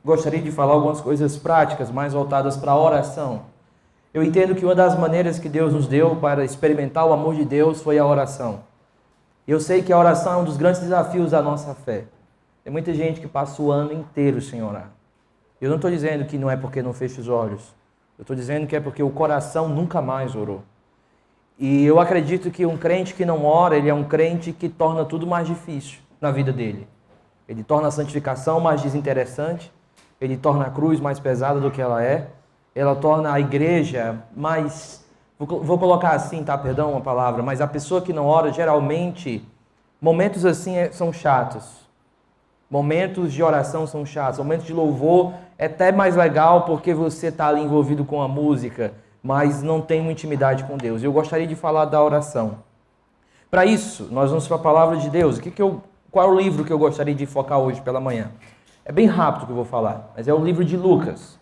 gostaria de falar algumas coisas práticas, mais voltadas para a oração. Eu entendo que uma das maneiras que Deus nos deu para experimentar o amor de Deus foi a oração. Eu sei que a oração é um dos grandes desafios da nossa fé. Tem muita gente que passa o ano inteiro sem orar. Eu não estou dizendo que não é porque não fecha os olhos. Eu estou dizendo que é porque o coração nunca mais orou. E eu acredito que um crente que não ora, ele é um crente que torna tudo mais difícil na vida dele. Ele torna a santificação mais desinteressante, ele torna a cruz mais pesada do que ela é, ela torna a igreja mais... Vou colocar assim, tá? Perdão uma palavra, mas a pessoa que não ora, geralmente, momentos assim são chatos. Momentos de oração são chatos, momentos de louvor é até mais legal porque você está ali envolvido com a música, mas não tem uma intimidade com Deus. Eu gostaria de falar da oração. Para isso, nós vamos para a palavra de Deus. Qual é o livro que eu gostaria de focar hoje pela manhã? É bem rápido que eu vou falar, mas é o livro de Lucas.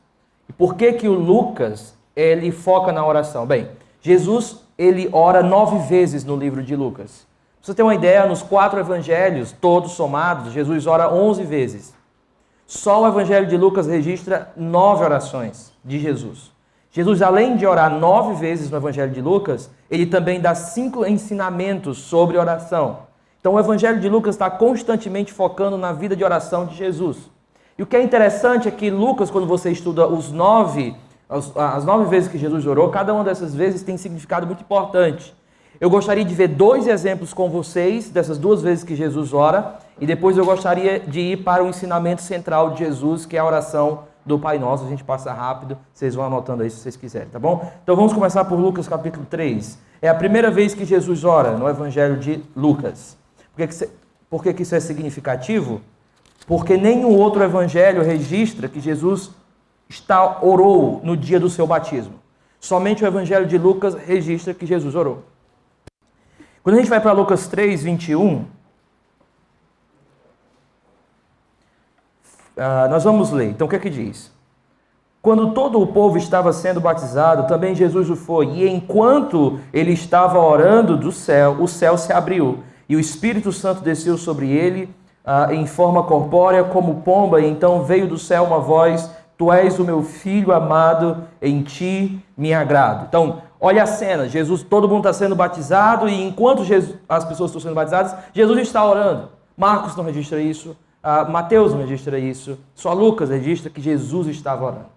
E por que o Lucas, ele foca na oração? Bem, Jesus, ele ora 9 vezes no livro de Lucas. Pra você ter uma ideia, nos 4 evangelhos, todos somados, Jesus ora 11 vezes. Só o evangelho de Lucas registra 9 orações de Jesus. Jesus, além de orar 9 vezes no evangelho de Lucas, ele também dá 5 ensinamentos sobre oração. Então o evangelho de Lucas está constantemente focando na vida de oração de Jesus. E o que é interessante é que Lucas, quando você estuda as 9 vezes que Jesus orou, cada uma dessas vezes tem significado muito importante. Eu gostaria de ver 2 exemplos com vocês, dessas 2 vezes que Jesus ora, e depois eu gostaria de ir para o ensinamento central de Jesus, que é a oração do Pai Nosso. A gente passa rápido, vocês vão anotando aí se vocês quiserem, tá bom? Então vamos começar por Lucas capítulo 3. É a primeira vez que Jesus ora no evangelho de Lucas. Por que isso é significativo? Porque nenhum outro evangelho registra que Jesus orou no dia do seu batismo. Somente o evangelho de Lucas registra que Jesus orou. Quando a gente vai para Lucas 3, 21, nós vamos ler. Então o que é que diz? Quando todo o povo estava sendo batizado, também Jesus o foi. E enquanto ele estava orando do céu, o céu se abriu. E o Espírito Santo desceu sobre ele em forma corpórea como pomba. E então veio do céu uma voz: Tu és o meu filho amado, em ti me agrado. Então, olha a cena. Jesus, todo mundo está sendo batizado. E enquanto as pessoas estão sendo batizadas, Jesus está orando. Marcos não registra isso. Mateus não registra isso. Só Lucas registra que Jesus estava orando.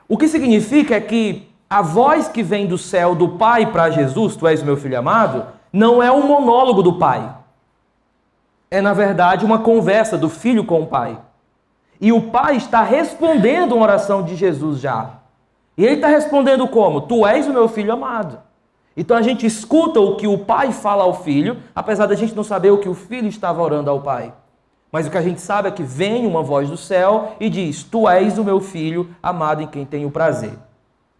O que significa é que a voz que vem do céu do Pai para Jesus, Tu és o meu filho amado, não é um monólogo do Pai. É, na verdade, uma conversa do Filho com o Pai. E o Pai está respondendo uma oração de Jesus já. E ele está respondendo como? Tu és o meu filho amado. Então a gente escuta o que o Pai fala ao Filho, apesar da gente não saber o que o Filho estava orando ao Pai. Mas o que a gente sabe é que vem uma voz do céu e diz: Tu és o meu filho amado em quem tenho prazer.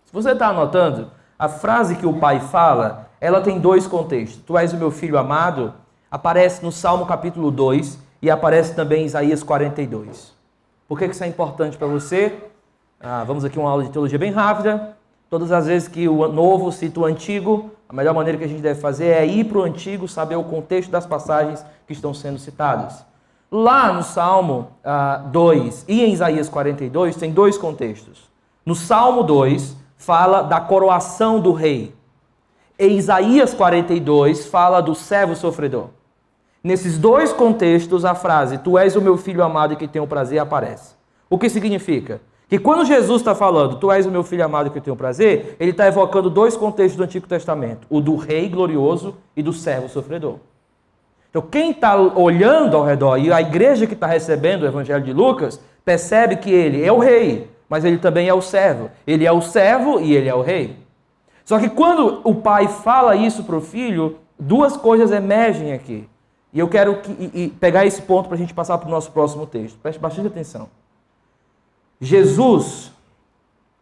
Se você está anotando, a frase que o Pai fala, ela tem 2 contextos. Tu és o meu filho amado, aparece no Salmo capítulo 2 e aparece também em Isaías 42. Por que isso é importante para você? Vamos aqui uma aula de teologia bem rápida. Todas as vezes que o novo cita o antigo, a melhor maneira que a gente deve fazer é ir para o antigo, saber o contexto das passagens que estão sendo citadas. Lá no Salmo 2 e em Isaías 42 tem 2 contextos. No Salmo 2 fala da coroação do rei. Em Isaías 42 fala do servo sofredor. Nesses 2 contextos a frase Tu és o meu filho amado em quem tenho prazer aparece. O que significa? Que quando Jesus está falando Tu és o meu filho amado em quem tenho prazer, ele está evocando 2 contextos do Antigo Testamento. O do rei glorioso e do servo sofredor. Então quem está olhando ao redor e a igreja que está recebendo o evangelho de Lucas, percebe que ele é o rei, mas ele também é o servo. Ele é o servo e ele é o rei. Só que quando o pai fala isso para o filho, 2 coisas emergem aqui. E eu quero pegar esse ponto para a gente passar para o nosso próximo texto. Preste bastante atenção. Jesus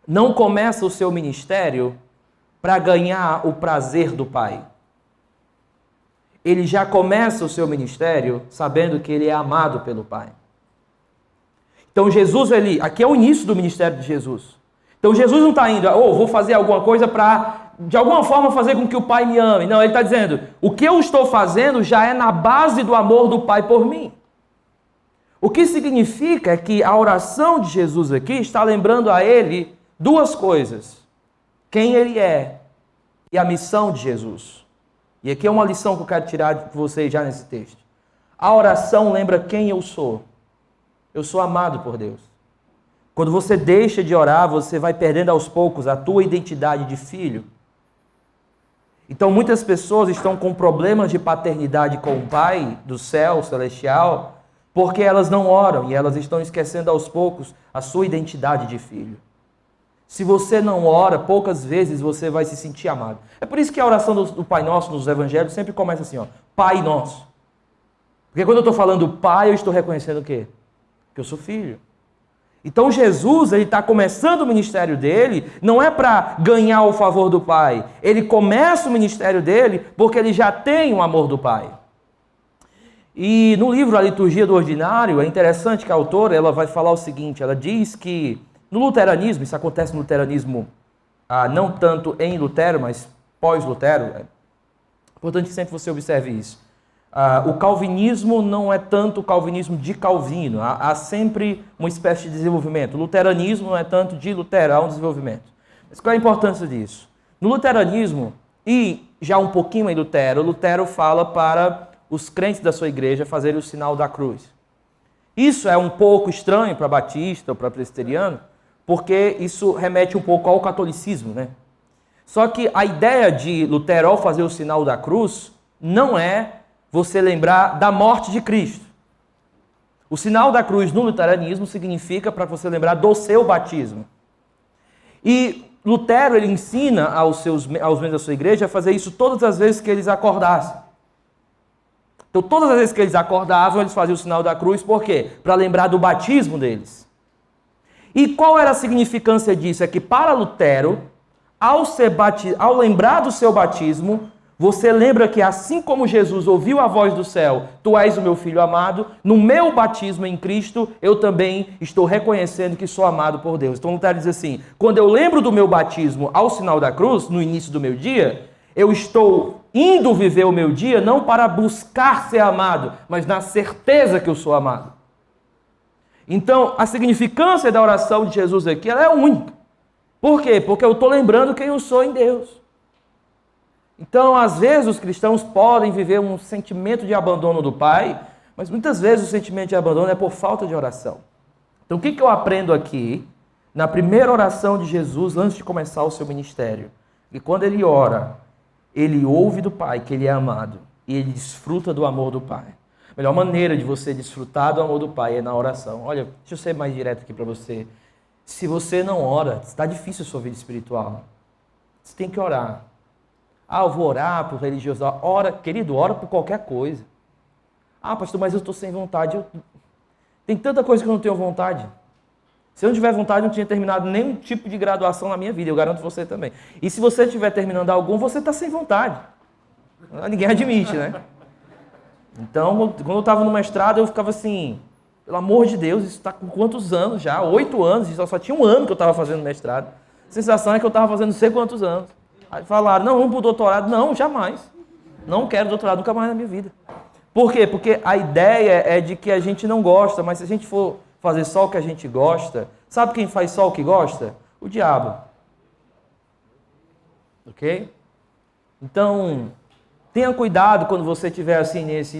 não começa o seu ministério para ganhar o prazer do Pai. Ele já começa o seu ministério sabendo que ele é amado pelo Pai. Então Jesus, aqui é o início do ministério de Jesus. Então Jesus não está indo, vou fazer alguma coisa para, de alguma forma, fazer com que o Pai me ame. Não, ele está dizendo, o que eu estou fazendo já é na base do amor do Pai por mim. O que significa é que a oração de Jesus aqui está lembrando a ele duas coisas: quem ele é e a missão de Jesus. E aqui é uma lição que eu quero tirar de vocês já nesse texto. A oração lembra quem eu sou. Eu sou amado por Deus. Quando você deixa de orar, você vai perdendo aos poucos a tua identidade de filho. Então muitas pessoas estão com problemas de paternidade com o Pai do céu celestial, porque elas não oram e elas estão esquecendo aos poucos a sua identidade de filho. Se você não ora, poucas vezes você vai se sentir amado. É por isso que a oração do Pai Nosso nos Evangelhos sempre começa assim, ó, Pai Nosso. Porque quando eu estou falando Pai, eu estou reconhecendo o quê? Que eu sou filho. Então Jesus, ele está começando o ministério dele, não é para ganhar o favor do Pai. Ele começa o ministério dele porque ele já tem o amor do Pai. E no livro A Liturgia do Ordinário, é interessante que a autora ela vai falar o seguinte, ela diz que no luteranismo, isso acontece no luteranismo não tanto em Lutero, mas pós-Lutero, é importante que sempre você observe isso. O calvinismo não é tanto o calvinismo de Calvino, há sempre uma espécie de desenvolvimento. O luteranismo não é tanto de Lutero, há um desenvolvimento. Mas qual é a importância disso? No luteranismo, e já um pouquinho em Lutero, Lutero fala para os crentes da sua igreja fazerem o sinal da cruz. Isso é um pouco estranho para batista ou para presbiteriano, porque isso remete um pouco ao catolicismo, né? Só que a ideia de Lutero ao fazer o sinal da cruz não é você lembrar da morte de Cristo. O sinal da cruz no luteranismo significa para você lembrar do seu batismo. E Lutero ele ensina aos membros da sua igreja a fazer isso todas as vezes que eles acordassem. Então todas as vezes que eles acordavam, eles faziam o sinal da cruz, por quê? Para lembrar do batismo deles. E qual era a significância disso? É que para Lutero, ao lembrar do seu batismo, você lembra que assim como Jesus ouviu a voz do céu, tu és o meu filho amado, no meu batismo em Cristo, eu também estou reconhecendo que sou amado por Deus. Então Lutero diz assim, quando eu lembro do meu batismo ao sinal da cruz, no início do meu dia, eu estou indo viver o meu dia não para buscar ser amado, mas na certeza que eu sou amado. Então, a significância da oração de Jesus aqui ela é única. Por quê? Porque eu estou lembrando quem eu sou em Deus. Então, às vezes, os cristãos podem viver um sentimento de abandono do Pai, mas muitas vezes o sentimento de abandono é por falta de oração. Então, o que eu aprendo aqui, na primeira oração de Jesus, antes de começar o seu ministério? Que quando ele ora, ele ouve do Pai que ele é amado, e ele desfruta do amor do Pai. A melhor maneira de você desfrutar do amor do Pai é na oração. Olha, deixa eu ser mais direto aqui para você. Se você não ora, está difícil a sua vida espiritual. Você tem que orar. Eu vou orar por religiosidade. Ora, querido, ora por qualquer coisa. Pastor, mas eu estou sem vontade. Tem tanta coisa que eu não tenho vontade. Se eu não tiver vontade, eu não tinha terminado nenhum tipo de graduação na minha vida. Eu garanto você também. E se você estiver terminando algum, você está sem vontade. Ninguém admite, né? Então, quando eu estava no mestrado, eu ficava assim, pelo amor de Deus, isso está com quantos anos já? 8 anos, só tinha um ano que eu estava fazendo mestrado. A sensação é que eu estava fazendo não sei quantos anos. Aí falaram, não, vamos para o doutorado. Não, jamais. Não quero doutorado nunca mais na minha vida. Por quê? Porque a ideia é de que a gente não gosta, mas se a gente for fazer só o que a gente gosta, sabe quem faz só o que gosta? O diabo. Ok? Então, tenha cuidado quando você estiver assim nesse...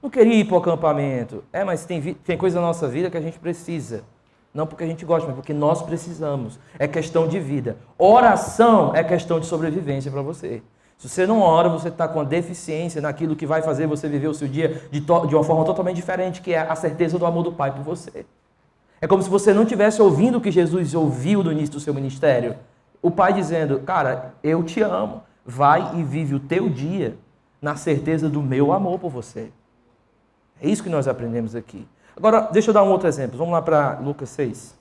Não queria ir para o acampamento. Mas tem coisa na nossa vida que a gente precisa. Não porque a gente gosta, mas porque nós precisamos. É questão de vida. Oração é questão de sobrevivência para você. Se você não ora, você está com a deficiência naquilo que vai fazer você viver o seu dia de uma forma totalmente diferente, que é a certeza do amor do Pai por você. É como se você não estivesse ouvindo o que Jesus ouviu no início do seu ministério. O Pai dizendo, cara, eu te amo. Vai e vive o teu dia na certeza do meu amor por você. É isso que nós aprendemos aqui. Agora, deixa eu dar um outro exemplo. Vamos lá para Lucas 6.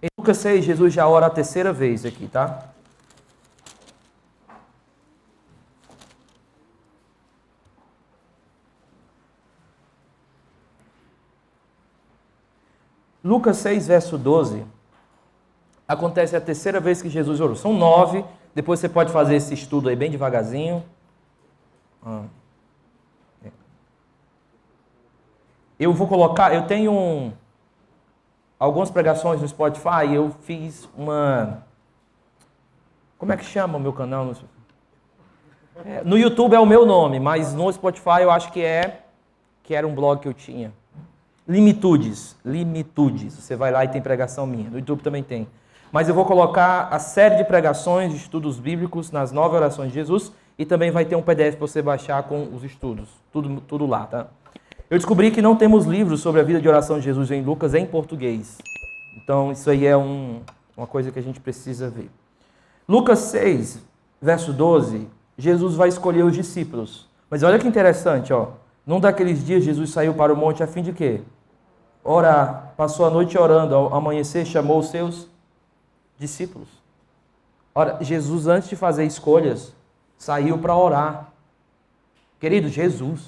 Em Lucas 6, Jesus já ora a terceira vez aqui, tá? Lucas 6, verso 12. Acontece a terceira vez que Jesus orou. São 9. Depois você pode fazer esse estudo aí bem devagarzinho. eu vou colocar, eu tenho algumas pregações no Spotify, eu fiz uma... Como é que chama o meu canal? No YouTube é o meu nome, mas no Spotify eu acho que era um blog que eu tinha. Limitudes. Você vai lá e tem pregação minha. No YouTube também tem. Mas eu vou colocar a série de pregações, de estudos bíblicos nas 9 orações de Jesus e também vai ter um PDF para você baixar com os estudos. Tudo lá, tá? Eu descobri que não temos livros sobre a vida de oração de Jesus em Lucas em português. Então isso aí é uma coisa que a gente precisa ver. Lucas 6, verso 12, Jesus vai escolher os discípulos. Mas olha que interessante, ó. Num daqueles dias, Jesus saiu para o monte a fim de quê? Orar. Passou a noite orando. Ao amanhecer, chamou os seus discípulos. Ora, Jesus, antes de fazer escolhas, saiu para orar. Querido, Jesus.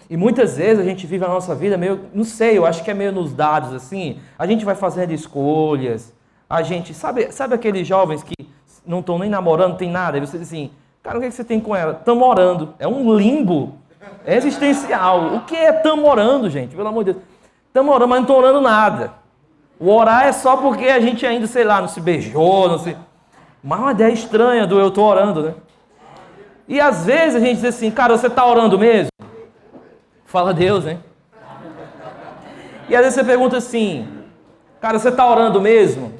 E muitas vezes a gente vive a nossa vida meio, não sei, eu acho que é meio nos dados, assim. A gente vai fazendo escolhas. A gente, sabe aqueles jovens que não estão nem namorando, não tem nada? Aí você diz assim... Cara, o que você tem com ela? Estamos orando. É um limbo existencial. O que é estamos orando, gente? Pelo amor de Deus. Estamos orando, mas não estou orando nada. O orar é só porque a gente ainda, sei lá, não se beijou, não se... Mas uma ideia estranha do eu estou orando, né? E às vezes a gente diz assim, cara, você está orando mesmo? Fala Deus, né? E às vezes você pergunta assim, cara, você está orando mesmo?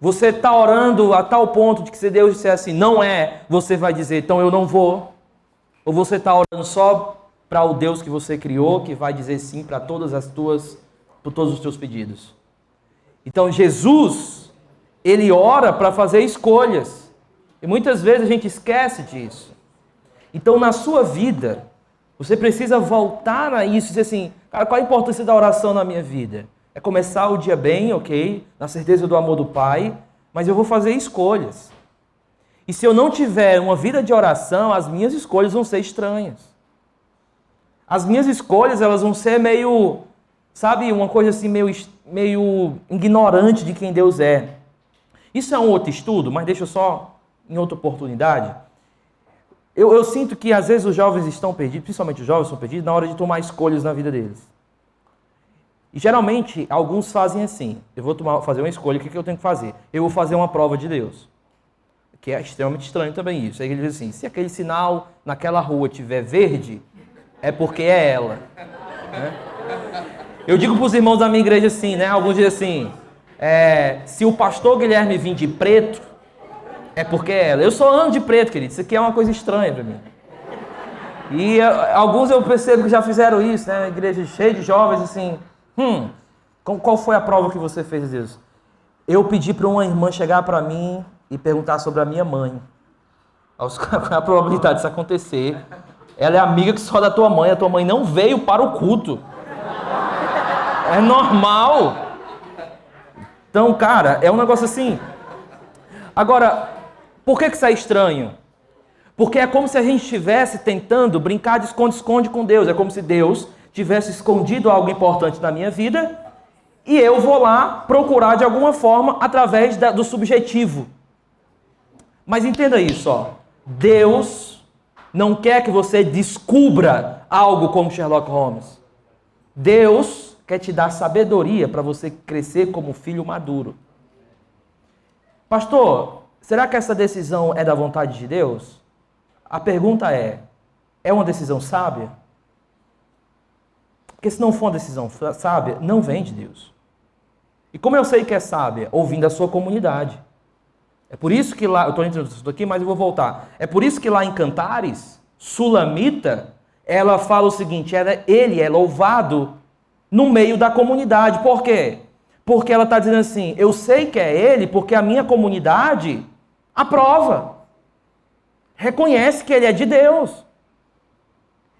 Você está orando a tal ponto de que se Deus disser assim, não é, você vai dizer, então eu não vou. Ou você está orando só para o Deus que você criou, que vai dizer sim para todos os teus pedidos. Então Jesus, ele ora para fazer escolhas. E muitas vezes a gente esquece disso. Então na sua vida, você precisa voltar a isso e dizer assim, cara, qual a importância da oração na minha vida? É começar o dia bem, ok? Na certeza do amor do Pai, mas eu vou fazer escolhas. E se eu não tiver uma vida de oração, as minhas escolhas vão ser estranhas. As minhas escolhas, elas vão ser meio, sabe, uma coisa assim meio ignorante de quem Deus é. Isso é um outro estudo, mas deixa eu só, em outra oportunidade. Eu sinto que às vezes os jovens estão perdidos, principalmente os jovens estão perdidos, na hora de tomar escolhas na vida deles. E geralmente, alguns fazem assim, eu vou fazer uma escolha, o que eu tenho que fazer? Eu vou fazer uma prova de Deus. Que é extremamente estranho também isso. Aí ele diz assim, se aquele sinal naquela rua tiver verde, é porque é ela. Né? Eu digo para os irmãos da minha igreja assim, né? Alguns dizem assim, se o pastor Guilherme vir de preto, é porque é ela. Eu só ando de preto, querido, isso aqui é uma coisa estranha para mim. E alguns eu percebo que já fizeram isso, né? Igreja cheia de jovens assim... qual foi a prova que você fez, Deus? Eu pedi para uma irmã chegar para mim e perguntar sobre a minha mãe. Qual é a probabilidade disso acontecer? Ela é amiga que só da tua mãe, a tua mãe não veio para o culto. É normal. Então, cara, é um negócio assim. Agora, por que isso é estranho? Porque é como se a gente estivesse tentando brincar de esconde-esconde com Deus. É como se Deus tivesse escondido algo importante na minha vida e eu vou lá procurar de alguma forma através do subjetivo. Mas entenda isso, ó. Deus não quer que você descubra algo como Sherlock Holmes. Deus quer te dar sabedoria para você crescer como filho maduro. Pastor, será que essa decisão é da vontade de Deus? A pergunta é uma decisão sábia? Porque se não for uma decisão sábia, não vem de Deus. E como eu sei que é sábia? Ouvindo a sua comunidade. É por isso que lá, eu estou entrando nisso aqui, mas eu vou voltar. É por isso que lá em Cantares, Sulamita, ela fala o seguinte, ele é louvado no meio da comunidade. Por quê? Porque ela está dizendo assim, eu sei que é ele porque a minha comunidade aprova. Reconhece que ele é de Deus.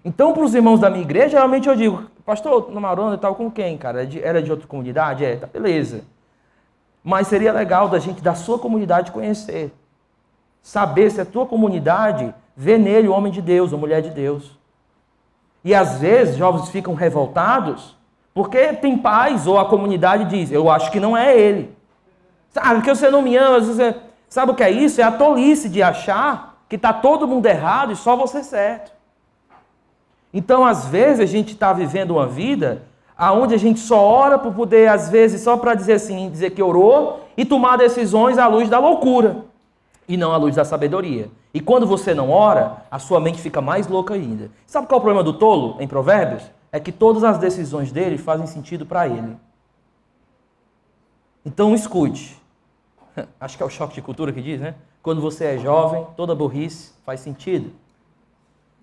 Então, para os irmãos da minha igreja, geralmente eu digo, pastor, namorando e tal, com quem, cara? Era de outra comunidade? Tá, beleza. Mas seria legal da sua comunidade conhecer. Saber se a tua comunidade vê nele o homem de Deus, a mulher de Deus. E às vezes, jovens ficam revoltados, porque tem pais ou a comunidade diz, eu acho que não é ele. Sabe, porque você não me ama, sabe o que é isso? É a tolice de achar que está todo mundo errado e só você certo. Então, às vezes, a gente está vivendo uma vida onde a gente só ora por poder, às vezes, só para dizer assim, dizer que orou e tomar decisões à luz da loucura e não à luz da sabedoria. E quando você não ora, a sua mente fica mais louca ainda. Sabe qual é o problema do tolo em Provérbios? É que todas as decisões dele fazem sentido para ele. Então, escute. Acho que é o choque de cultura que diz, né? Quando você é jovem, toda burrice faz sentido.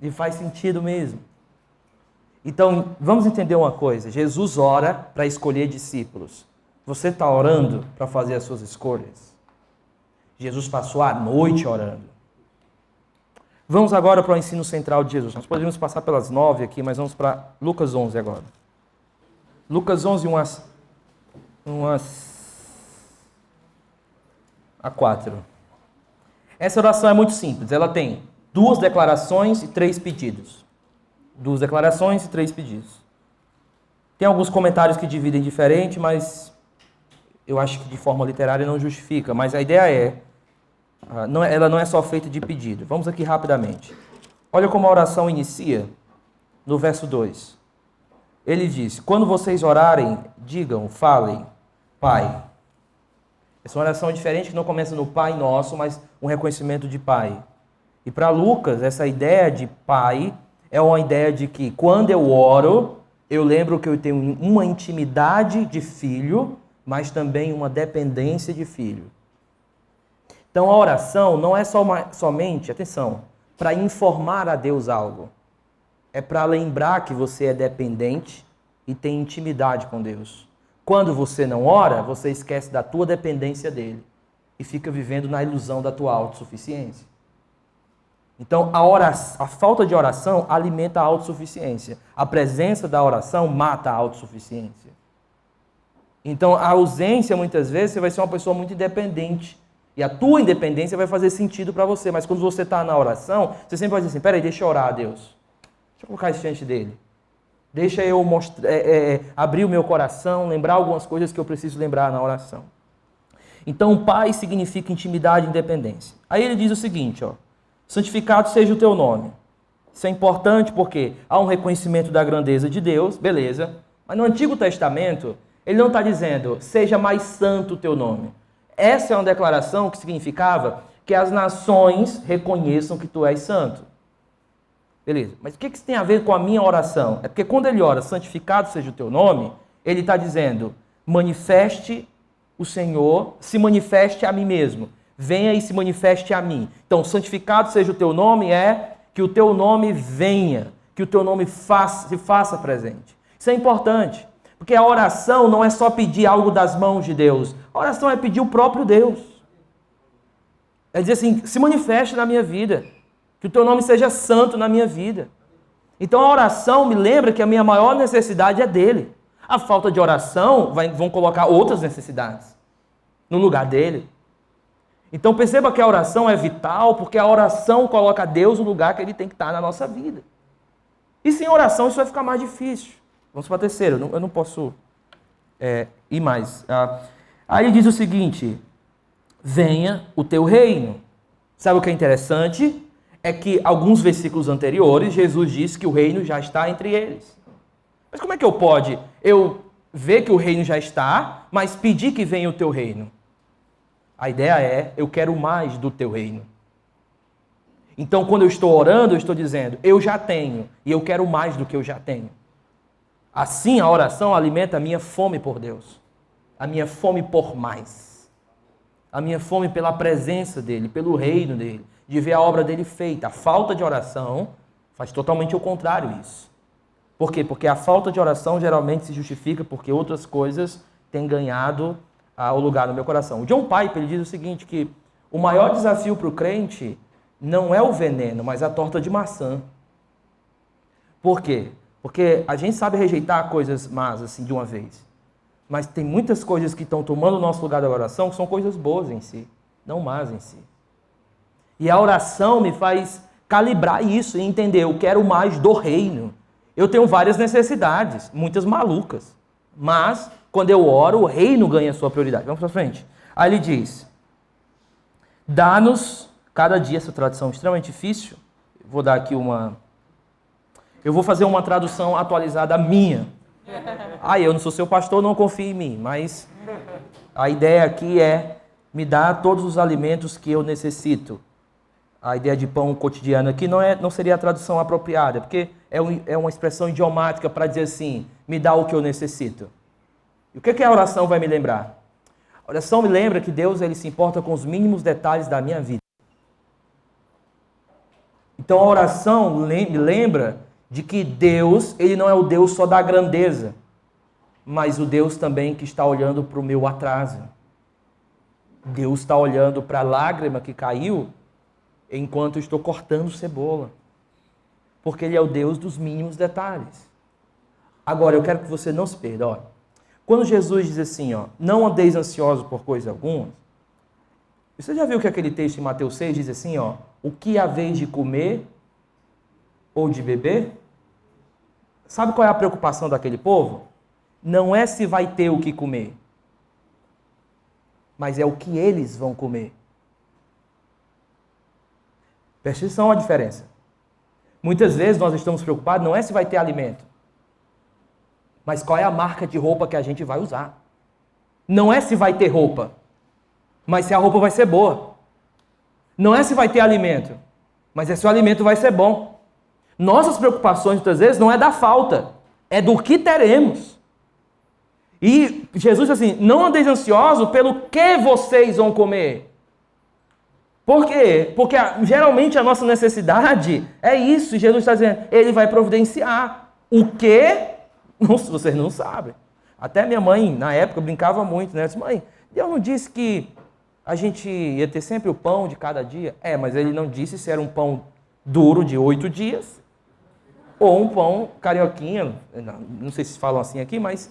E faz sentido mesmo. Então, vamos entender uma coisa. Jesus ora para escolher discípulos. Você está orando para fazer as suas escolhas? Jesus passou a noite orando. Vamos agora para o ensino central de Jesus. Nós poderíamos passar pelas 9 aqui, mas vamos para Lucas 11 agora. Lucas 11, a 4. Essa oração é muito simples. Ela tem 2 declarações e 3 pedidos. 2 declarações e 3 pedidos. Tem alguns comentários que dividem diferente, mas eu acho que de forma literária não justifica. Mas a ideia ela não é só feita de pedido. Vamos aqui rapidamente. Olha como a oração inicia no verso 2. Ele diz: quando vocês orarem, digam, falem, Pai. Essa é uma oração diferente que não começa no Pai Nosso, mas um reconhecimento de Pai. E para Lucas, essa ideia de Pai é uma ideia de que quando eu oro, eu lembro que eu tenho uma intimidade de filho, mas também uma dependência de filho. Então a oração não é somente, atenção, para informar a Deus algo. É para lembrar que você é dependente e tem intimidade com Deus. Quando você não ora, você esquece da tua dependência dele e fica vivendo na ilusão da tua autossuficiência. Então, a falta de oração alimenta a autossuficiência. A presença da oração mata a autossuficiência. Então, a ausência, muitas vezes, você vai ser uma pessoa muito independente. E a tua independência vai fazer sentido para você. Mas quando você está na oração, você sempre vai dizer assim, peraí, deixa eu orar a Deus. Deixa eu colocar isso diante dele. Deixa eu abrir o meu coração, lembrar algumas coisas que eu preciso lembrar na oração. Então, Pai significa intimidade e independência. Aí ele diz o seguinte, santificado seja o teu nome. Isso é importante porque há um reconhecimento da grandeza de Deus, beleza. Mas no Antigo Testamento, ele não está dizendo, seja mais santo o teu nome. Essa é uma declaração que significava que as nações reconheçam que tu és santo. Beleza, mas o que isso tem a ver com a minha oração? É porque quando ele ora, santificado seja o teu nome, ele está dizendo, manifeste o Senhor, se manifeste a mim mesmo. Venha e se manifeste a mim. Então, santificado seja o teu nome é que o teu nome venha, que o teu nome se faça presente. Isso é importante, porque a oração não é só pedir algo das mãos de Deus. A oração é pedir o próprio Deus. É dizer assim, se manifeste na minha vida, que o teu nome seja santo na minha vida. Então a oração me lembra que a minha maior necessidade é dele. A falta de oração vão colocar outras necessidades no lugar dele. Então perceba que a oração é vital, porque a oração coloca Deus no lugar que ele tem que estar na nossa vida. E sem oração isso vai ficar mais difícil. Vamos para a terceira, eu não posso ir mais. Aí ele diz o seguinte, venha o teu reino. Sabe o que é interessante? É que alguns versículos anteriores, Jesus disse que o reino já está entre eles. Mas como é que eu ver que o reino já está, mas pedir que venha o teu reino? A ideia é, eu quero mais do teu reino. Então, quando eu estou orando, eu estou dizendo, eu já tenho, e eu quero mais do que eu já tenho. Assim, a oração alimenta a minha fome por Deus, a minha fome por mais, a minha fome pela presença dele, pelo reino dele, de ver a obra dele feita. A falta de oração faz totalmente o contrário isso. Por quê? Porque a falta de oração geralmente se justifica porque outras coisas têm ganhado o lugar no meu coração. O John Piper ele diz o seguinte, que o maior desafio para o crente não é o veneno, mas a torta de maçã. Por quê? Porque a gente sabe rejeitar coisas más assim de uma vez. Mas tem muitas coisas que estão tomando o nosso lugar da oração que são coisas boas em si, não más em si. E a oração me faz calibrar isso e entender, eu quero mais do reino. Eu tenho várias necessidades, muitas malucas. Mas, quando eu oro, o reino ganha sua prioridade. Vamos para frente. Aí ele diz, dá-nos, cada dia, essa tradução é extremamente difícil. Vou dar aqui uma... Eu vou fazer uma tradução atualizada minha. Eu não sou seu pastor, não confie em mim, mas a ideia aqui é me dar todos os alimentos que eu necessito. A ideia de pão cotidiano aqui não seria a tradução apropriada, porque é uma expressão idiomática para dizer assim, me dá o que eu necessito. E o que a oração vai me lembrar? A oração me lembra que Deus ele se importa com os mínimos detalhes da minha vida. Então a oração me lembra de que Deus, ele não é o Deus só da grandeza, mas o Deus também que está olhando para o meu atraso. Deus está olhando para a lágrima que caiu enquanto eu estou cortando cebola. Porque ele é o Deus dos mínimos detalhes. Agora, eu quero que você não se perda. Olha. Quando Jesus diz assim, não andeis ansiosos por coisa alguma, você já viu que aquele texto em Mateus 6 diz assim, o que haveis de comer ou de beber? Sabe qual é a preocupação daquele povo? Não é se vai ter o que comer, mas é o que eles vão comer. Presta atenção à diferença. Muitas vezes nós estamos preocupados, não é se vai ter alimento, mas qual é a marca de roupa que a gente vai usar. Não é se vai ter roupa, mas se a roupa vai ser boa. Não é se vai ter alimento, mas é se o alimento vai ser bom. Nossas preocupações, muitas vezes, não é da falta, é do que teremos. E Jesus diz assim, não andeis ansiosos pelo que vocês vão comer. Por quê? Porque geralmente a nossa necessidade é isso. E Jesus está dizendo, ele vai providenciar. O quê? Vocês não sabem. Até minha mãe, na época, brincava muito, né? Eu disse, mãe, Deus não disse que a gente ia ter sempre o pão de cada dia? Mas ele não disse se era um pão duro de 8 dias ou um pão carioquinha, não sei se falam assim aqui, mas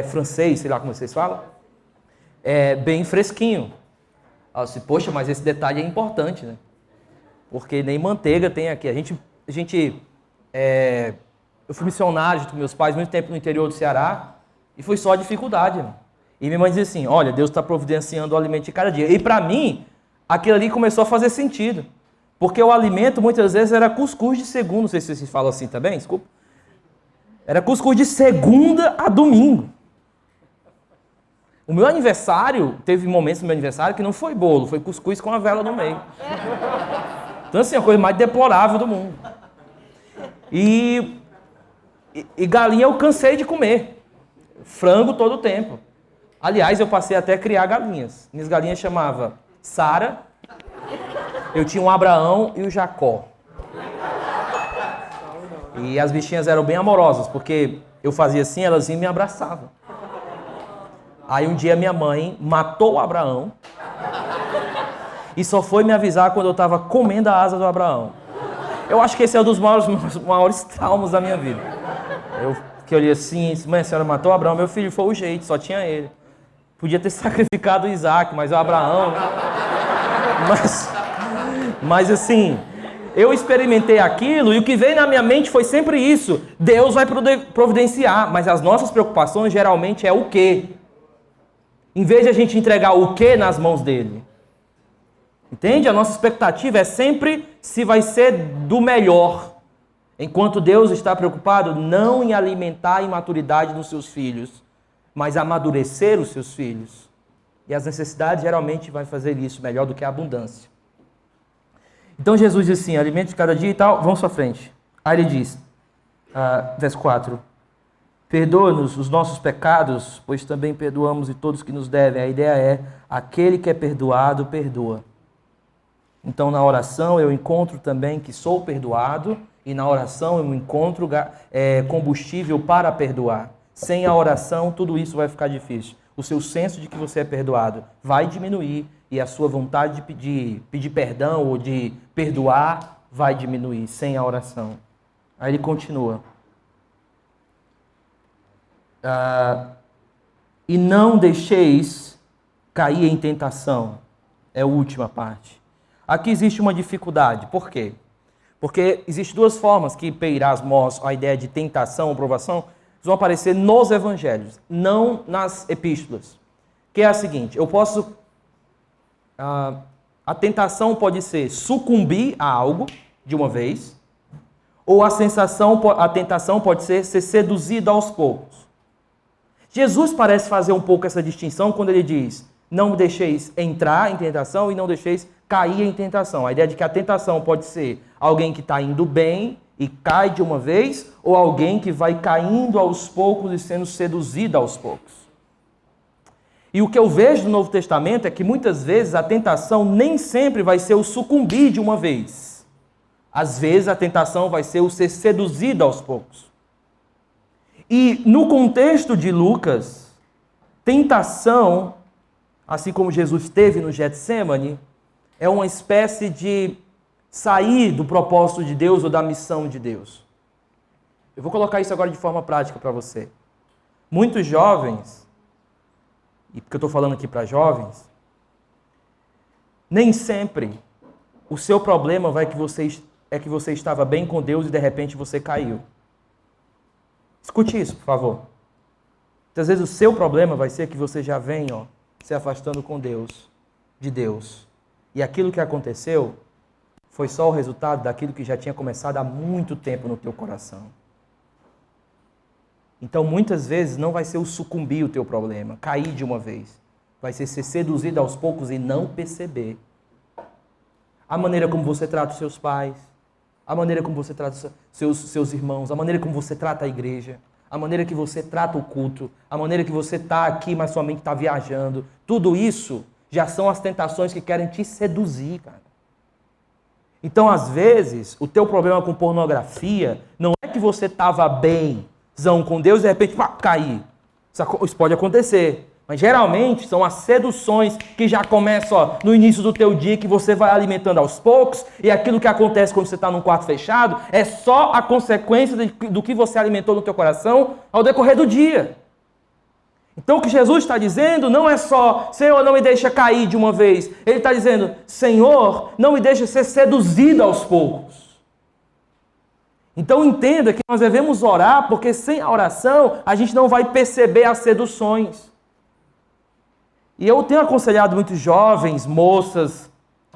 francês, sei lá como vocês falam, bem fresquinho. Eu disse, poxa, mas esse detalhe é importante, né? Porque nem manteiga tem aqui. Eu fui missionário junto com meus pais muito tempo no interior do Ceará e foi só dificuldade. Né? E minha mãe dizia assim, olha, Deus está providenciando o alimento de cada dia. E para mim, aquilo ali começou a fazer sentido. Porque o alimento muitas vezes era cuscuz de segunda, não sei se vocês falam assim também, desculpa. Era cuscuz de segunda a domingo. O meu aniversário, teve momentos no meu aniversário que não foi bolo, foi cuscuz com a vela no meio. Então assim, a coisa mais deplorável do mundo. E galinha eu cansei de comer. Frango todo o tempo. Aliás, eu passei até a criar galinhas. Minhas galinhas chamavam Sara, eu tinha o Abraão e o Jacó. E as bichinhas eram bem amorosas, porque eu fazia assim, elas iam e me abraçavam. Aí um dia minha mãe matou o Abraão e só foi me avisar quando eu estava comendo a asa do Abraão. Eu acho que esse é um dos maiores traumas da minha vida. Eu olhei assim, mãe, a senhora matou o Abraão, meu filho, foi o jeito, só tinha ele. Podia ter sacrificado o Isaac, mas o Abraão... Mas assim, eu experimentei aquilo e o que veio na minha mente foi sempre isso. Deus vai providenciar, mas as nossas preocupações geralmente é o quê? Em vez de a gente entregar o quê nas mãos dele. Entende? A nossa expectativa é sempre se vai ser do melhor. Enquanto Deus está preocupado não em alimentar a imaturidade dos seus filhos, mas amadurecer os seus filhos. E as necessidades geralmente vai fazer isso melhor do que a abundância. Então Jesus diz assim, alimento de cada dia e tal, vamos para frente. Aí ele diz, verso 4, perdoa-nos os nossos pecados, pois também perdoamos de todos que nos devem. A ideia é, aquele que é perdoado, perdoa. Então na oração eu encontro também que sou perdoado, e na oração eu encontro combustível para perdoar. Sem a oração tudo isso vai ficar difícil. O seu senso de que você é perdoado vai diminuir, e a sua vontade de pedir perdão ou de perdoar vai diminuir sem a oração. Aí ele continua. E não deixeis cair em tentação. É a última parte. Aqui existe uma dificuldade. Por quê? Porque existem duas formas que peirasmos, a ideia de tentação ou provação, vão aparecer nos evangelhos, não nas epístolas. Que é a seguinte, eu posso... a tentação pode ser sucumbir a algo de uma vez, Ou a tentação pode ser seduzido aos poucos. Jesus parece fazer um pouco essa distinção quando ele diz: não me deixeis entrar em tentação e não deixeis cair em tentação. A ideia de que a tentação pode ser alguém que está indo bem e cai de uma vez, ou alguém que vai caindo aos poucos e sendo seduzido aos poucos. E o que eu vejo no Novo Testamento é que muitas vezes a tentação nem sempre vai ser o sucumbir de uma vez. Às vezes a tentação vai ser o ser seduzido aos poucos. E no contexto de Lucas, tentação, assim como Jesus teve no Getsemane, é uma espécie de sair do propósito de Deus ou da missão de Deus. Eu vou colocar isso agora de forma prática para você. Muitos jovens, e porque eu estou falando aqui para jovens, nem sempre o seu problema é que você estava bem com Deus e de repente você caiu. Escute isso, por favor. Muitas vezes o seu problema vai ser que você já vem se afastando de Deus. E aquilo que aconteceu foi só o resultado daquilo que já tinha começado há muito tempo no teu coração. Então, muitas vezes, não vai ser o sucumbir o teu problema, cair de uma vez. Vai ser seduzido aos poucos e não perceber. A maneira como você trata os seus pais, a maneira como você trata seus irmãos, a maneira como você trata a igreja, a maneira que você trata o culto, a maneira que você está aqui, mas sua mente está viajando. Tudo isso já são as tentações que querem te seduzir, cara. Então, às vezes, o teu problema com pornografia não é que você estava bemzão com Deus e de repente cair. Isso pode acontecer. Mas geralmente são as seduções que já começam no início do teu dia, que você vai alimentando aos poucos, e aquilo que acontece quando você está num quarto fechado é só a consequência do que você alimentou no teu coração ao decorrer do dia. Então o que Jesus está dizendo não é só: Senhor, não me deixa cair de uma vez. Ele está dizendo: Senhor, não me deixa ser seduzido aos poucos. Então entenda que nós devemos orar, porque sem a oração a gente não vai perceber as seduções. E eu tenho aconselhado muitos jovens, moças,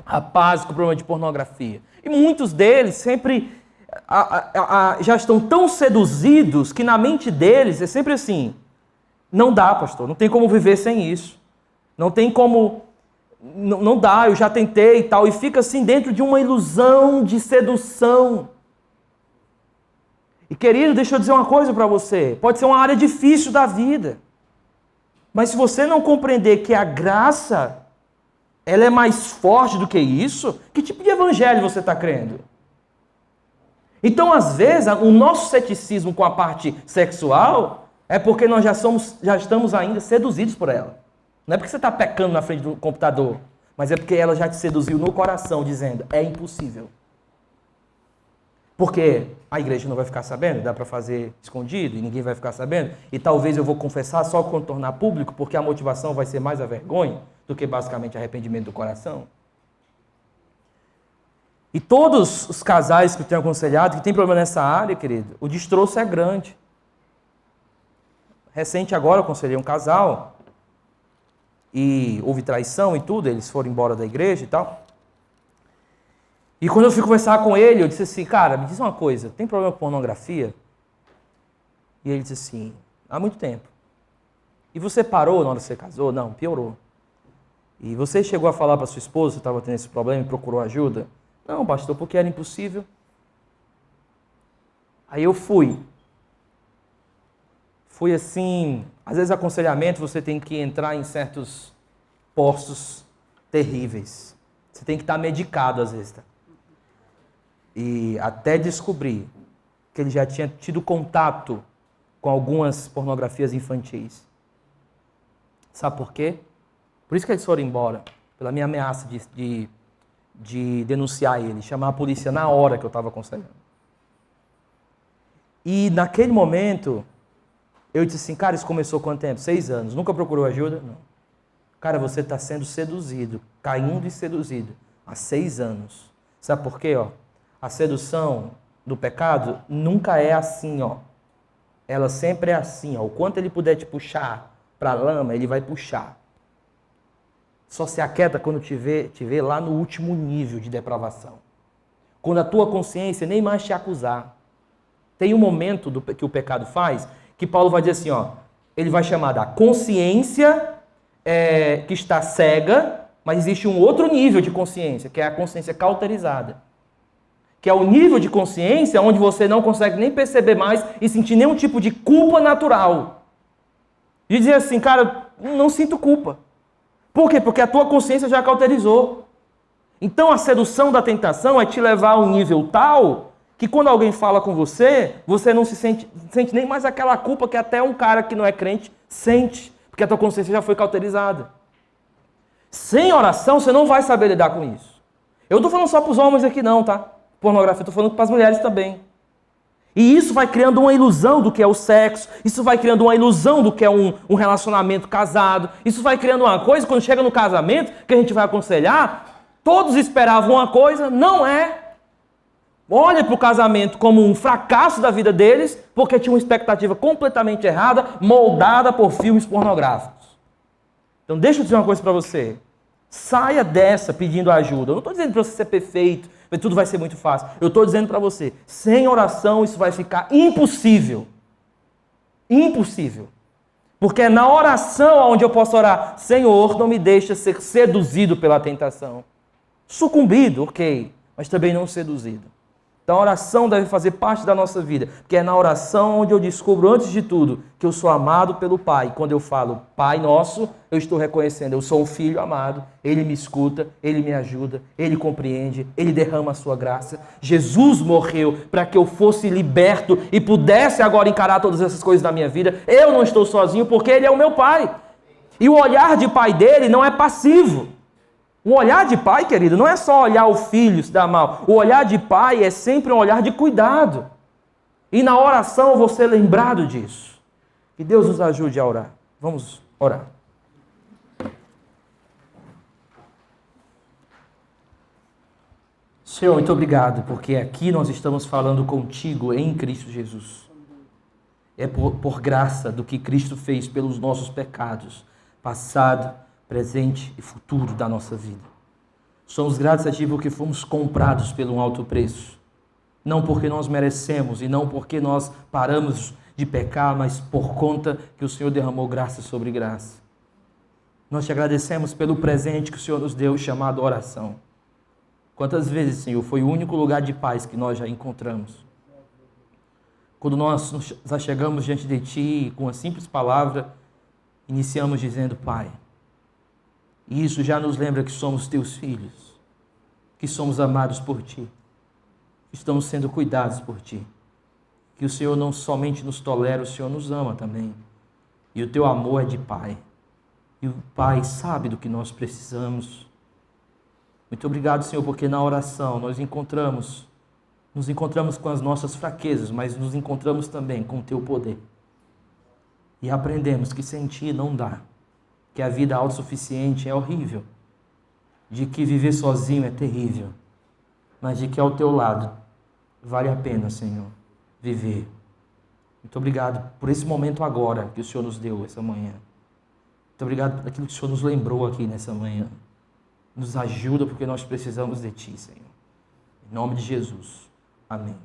rapazes com problema de pornografia. E muitos deles sempre já estão tão seduzidos que na mente deles é sempre assim: não dá, pastor, não tem como viver sem isso. Não tem como, não dá, eu já tentei e tal. E fica assim dentro de uma ilusão de sedução. E querido, deixa eu dizer uma coisa para você. Pode ser uma área difícil da vida. Mas se você não compreender que a graça, ela é mais forte do que isso, que tipo de evangelho você está crendo? Então, às vezes, o nosso ceticismo com a parte sexual é porque nós já estamos ainda seduzidos por ela. Não é porque você está pecando na frente do computador, mas é porque ela já te seduziu no coração, dizendo: é impossível. Porque a igreja não vai ficar sabendo, dá para fazer escondido e ninguém vai ficar sabendo. E talvez eu vou confessar só quando tornar público, porque a motivação vai ser mais a vergonha do que basicamente arrependimento do coração. E todos os casais que eu tenho aconselhado, que tem problema nessa área, querido, o destroço é grande. Recente agora eu aconselhei um casal e houve traição e tudo, eles foram embora da igreja e tal. E quando eu fui conversar com ele, eu disse assim: cara, me diz uma coisa, tem problema com pornografia? E ele disse assim: há muito tempo. E você parou na hora que você casou? Não, piorou. E você chegou a falar para sua esposa que você estava tendo esse problema e procurou ajuda? Não, pastor, porque era impossível. Aí eu fui. Fui assim, às vezes aconselhamento você tem que entrar em certos postos terríveis. Você tem que estar medicado às vezes, tá? E até descobrir que ele já tinha tido contato com algumas pornografias infantis. Sabe por quê? Por isso que eles foram embora. Pela minha ameaça de denunciar ele, chamar a polícia na hora que eu estava aconselhando. E naquele momento, eu disse assim: cara, isso começou há quanto tempo? 6 anos. Nunca procurou ajuda? Não. Cara, você está sendo seduzido, caindo e seduzido há 6 anos. Sabe por quê? A sedução do pecado nunca é assim, Ela sempre é assim, O quanto ele puder te puxar para a lama, ele vai puxar. Só se aquieta quando te vê lá no último nível de depravação. Quando a tua consciência nem mais te acusar. Tem um momento que o pecado faz, que Paulo vai dizer assim, ó, ele vai chamar da consciência que está cega, mas existe um outro nível de consciência, que é a consciência cauterizada. Que é o nível de consciência onde você não consegue nem perceber mais e sentir nenhum tipo de culpa natural. E dizer assim, cara, não sinto culpa. Por quê? Porque a tua consciência já cauterizou. Então a sedução da tentação é te levar a um nível tal que quando alguém fala com você, você não se sente nem mais aquela culpa que até um cara que não é crente sente, porque a tua consciência já foi cauterizada. Sem oração, você não vai saber lidar com isso. Eu não estou falando só para os homens aqui não, tá? Pornografia, estou falando para as mulheres também. E isso vai criando uma ilusão do que é o sexo, isso vai criando uma ilusão do que é um relacionamento casado, isso vai criando uma coisa, quando chega no casamento, que a gente vai aconselhar, todos esperavam uma coisa, não é. Olha para o casamento como um fracasso da vida deles, porque tinha uma expectativa completamente errada, moldada por filmes pornográficos. Então deixa eu dizer uma coisa para você. Saia dessa pedindo ajuda. Eu não estou dizendo para você ser perfeito, tudo vai ser muito fácil. Eu estou dizendo para você, sem oração isso vai ficar impossível. Impossível. Porque é na oração onde eu posso orar, Senhor, não me deixa ser seduzido pela tentação. Sucumbido, ok, mas também não seduzido. Então a oração deve fazer parte da nossa vida, porque é na oração onde eu descubro, antes de tudo, que eu sou amado pelo Pai. Quando eu falo Pai Nosso, eu estou reconhecendo, eu sou um filho amado, Ele me escuta, Ele me ajuda, Ele compreende, Ele derrama a sua graça. Jesus morreu para que eu fosse liberto e pudesse agora encarar todas essas coisas da minha vida. Eu não estou sozinho porque Ele é o meu Pai. E o olhar de pai dele não é passivo. O olhar de pai, querido, não é só olhar o filho se dar mal. O olhar de pai é sempre um olhar de cuidado. E na oração eu vou ser lembrado disso. Que Deus nos ajude a orar. Vamos orar. Senhor, muito obrigado, porque aqui nós estamos falando contigo em Cristo Jesus. É por graça do que Cristo fez pelos nossos pecados, passado, presente e futuro da nossa vida. Somos gratos a Ti porque fomos comprados por um alto preço. Não porque nós merecemos e não porque nós paramos de pecar, mas por conta que o Senhor derramou graça sobre graça. Nós Te agradecemos pelo presente que o Senhor nos deu, chamado oração. Quantas vezes, Senhor, foi o único lugar de paz que nós já encontramos. Quando nós nos achegamos diante de Ti, com uma simples palavra, iniciamos dizendo, Pai. E isso já nos lembra que somos Teus filhos, que somos amados por Ti, que estamos sendo cuidados por Ti, que o Senhor não somente nos tolera, o Senhor nos ama também. E o Teu amor é de Pai. E o Pai sabe do que nós precisamos. Muito obrigado, Senhor, porque na oração nos encontramos com as nossas fraquezas, mas nos encontramos também com o Teu poder. E aprendemos que sem Ti não dá. Que a vida autossuficiente é horrível, de que viver sozinho é terrível, mas de que ao Teu lado vale a pena, Senhor, viver. Muito obrigado por esse momento agora que o Senhor nos deu essa manhã. Muito obrigado por aquilo que o Senhor nos lembrou aqui nessa manhã. Nos ajuda porque nós precisamos de Ti, Senhor. Em nome de Jesus. Amém.